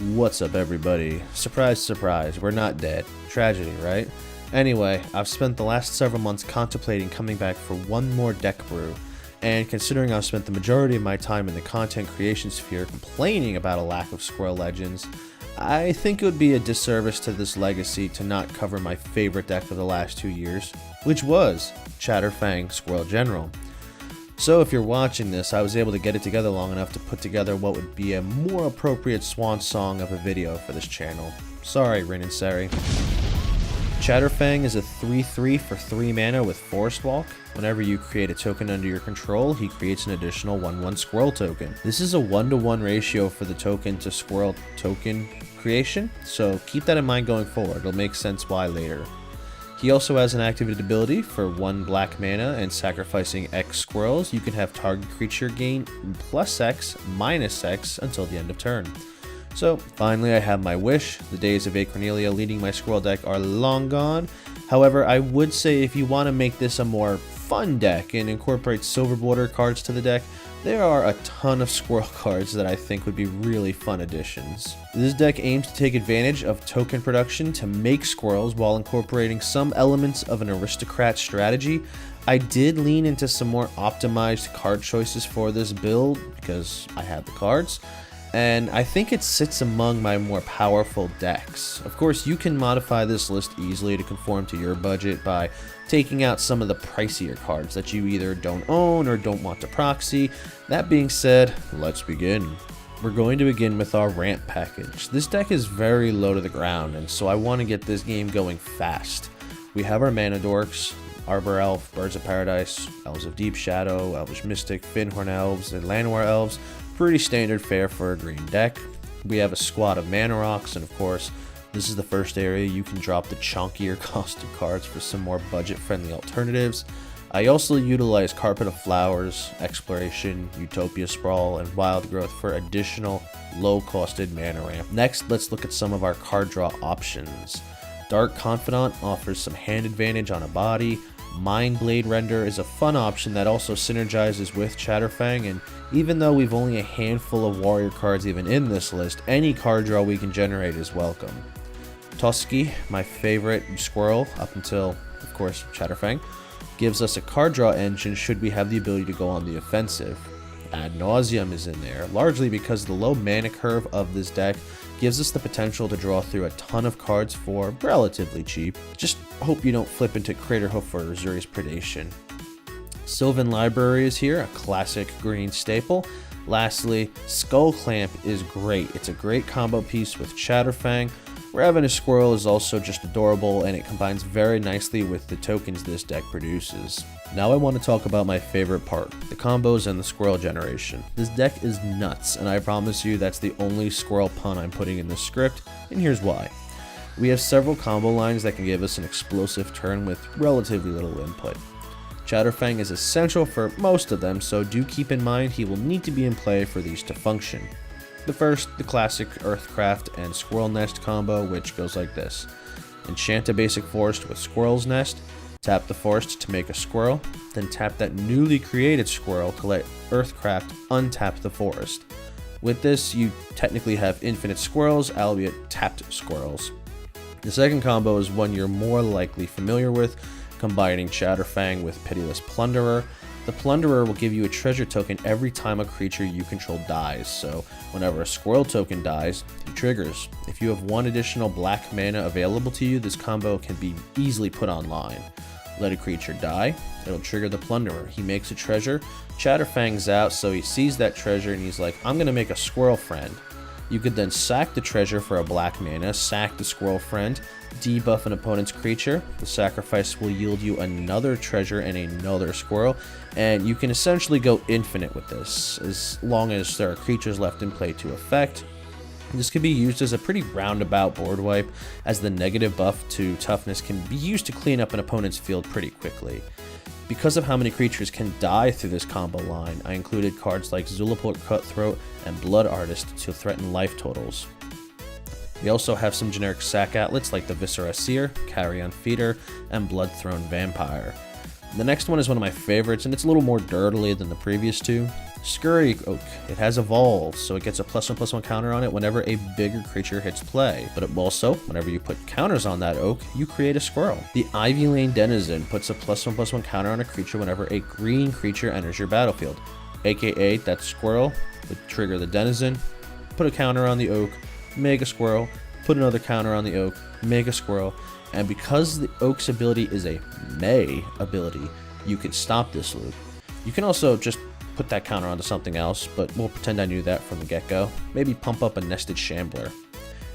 What's up, everybody? Surprise, surprise, we're not dead. Tragedy, right? Anyway, I've spent the last several months contemplating coming back for one more deck brew, and considering I've spent the majority of my time in the content creation sphere complaining about a lack of Squirrel Legends, I think it would be a disservice to this legacy to not cover my favorite deck of the last 2 years, which was Chatterfang Squirrel General. So if you're watching this, I was able to get it together long enough to put together what would be a more appropriate swan song of a video for this channel. Sorry, Rin and Seri. Chatterfang is a 3/3 for 3 mana with Forest Walk. Whenever you create a token under your control, he creates an additional 1/1 Squirrel token. This is a 1-to-1 ratio for the token to Squirrel token creation, so keep that in mind going forward. It'll make sense why later. He also has an activated ability for 1 black mana, and sacrificing X Squirrels, you can have target creature gain +X, -X until the end of turn. So finally I have my wish. The days of A. Cornelia leading my Squirrel deck are long gone. However, I would say if you want to make this a more fun deck and incorporate silver border cards to the deck, there are a ton of Squirrel cards that I think would be really fun additions. This deck aims to take advantage of token production to make Squirrels while incorporating some elements of an aristocrat strategy. I did lean into some more optimized card choices for this build because I had the cards, and I think it sits among my more powerful decks. Of course, you can modify this list easily to conform to your budget by taking out some of the pricier cards that you either don't own or don't want to proxy. That being said, let's begin. We're going to begin with our ramp package. This deck is very low to the ground, and so I want to get this game going fast. We have our Mana Dorks, Arbor Elf, Birds of Paradise, Elves of Deep Shadow, Elvish Mystic, Finhorn Elves, and Llanowar Elves. Pretty standard fare for a green deck. We have a squad of Mana Rocks, and of course, this is the first area you can drop the chunkier costed cards for some more budget-friendly alternatives. I also utilize Carpet of Flowers, Exploration, Utopia Sprawl, and Wild Growth for additional low-costed mana ramp. Next, let's look at some of our card draw options. Dark Confidant offers some hand advantage on a body. Mind Blade Render is a fun option that also synergizes with Chatterfang, and even though we've only a handful of warrior cards even in this list, any card draw we can generate is welcome. Tusky, my favorite Squirrel up until, of course, Chatterfang, gives us a card draw engine should we have the ability to go on the offensive. Ad Nauseam is in there, largely because the low mana curve of this deck gives us the potential to draw through a ton of cards for relatively cheap. Just hope you don't flip into Craterhoof or Zuri's Predation. Sylvan Library is here, a classic green staple. Lastly, Skull Clamp is great. It's a great combo piece with Chatterfang. Ravenous Squirrel is also just adorable, and it combines very nicely with the tokens this deck produces. Now I want to talk about my favorite part, the combos and the Squirrel generation. This deck is nuts, and I promise you that's the only Squirrel pun I'm putting in this script, and here's why. We have several combo lines that can give us an explosive turn with relatively little input. Chatterfang is essential for most of them, so do keep in mind he will need to be in play for these to function. The first, the classic Earthcraft and Squirrel Nest combo, which goes like this. Enchant a basic forest with Squirrel's Nest, tap the forest to make a squirrel, then tap that newly created squirrel to let Earthcraft untap the forest. With this, you technically have infinite squirrels, albeit tapped squirrels. The second combo is one you're more likely familiar with, combining Chatterfang with Pitiless Plunderer. The Plunderer will give you a treasure token every time a creature you control dies, so whenever a Squirrel token dies, he triggers. If you have 1 additional black mana available to you, this combo can be easily put online. Let a creature die, it'll trigger the Plunderer. He makes a treasure, Chatterfang's out, so he sees that treasure and he's like, I'm gonna make a Squirrel friend. You could then sack the treasure for a black mana, sack the Squirrel friend, debuff an opponent's creature. The sacrifice will yield you another treasure and another squirrel, and you can essentially go infinite with this, as long as there are creatures left in play to effect. This can be used as a pretty roundabout board wipe, as the negative buff to toughness can be used to clean up an opponent's field pretty quickly. Because of how many creatures can die through this combo line, I included cards like Zulaport Cutthroat and Blood Artist to threaten life totals. We also have some generic sack outlets like the Viscera Seer, Carrion Feeder, and Bloodthrone Vampire. The next one is one of my favorites, and it's a little more dirtily than the previous two. Scurry Oak. It has Evolve, so it gets a +1/+1 counter on it whenever a bigger creature hits play. But it also, whenever you put counters on that oak, you create a squirrel. The Ivy Lane Denizen puts a +1/+1 counter on a creature whenever a green creature enters your battlefield. AKA, that squirrel would trigger the Denizen, put a counter on the oak, make a squirrel, put another counter on the oak, make a squirrel, and because the oak's ability is a May ability, you can stop this loop. You can also just put that counter onto something else, but we'll pretend I knew that from the get-go. Maybe pump up a Nested Shambler.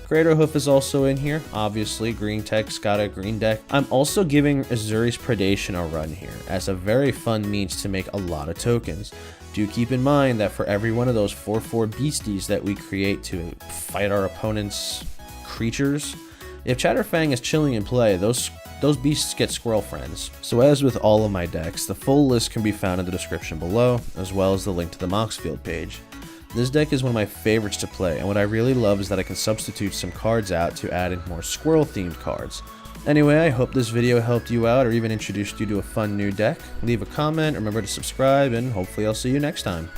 Crater Hoof is also in here. Obviously, green tech's got a green deck. I'm also giving Azuri's Predation a run here, as a very fun means to make a lot of tokens. Do keep in mind that for every one of those 4/4 beasties that we create to fight our opponent's creatures, if Chatterfang is chilling in play, those beasts get squirrel friends. So as with all of my decks, the full list can be found in the description below, as well as the link to the Moxfield page. This deck is one of my favorites to play, and what I really love is that I can substitute some cards out to add in more squirrel themed cards. Anyway, I hope this video helped you out or even introduced you to a fun new deck. Leave a comment, remember to subscribe, and hopefully I'll see you next time.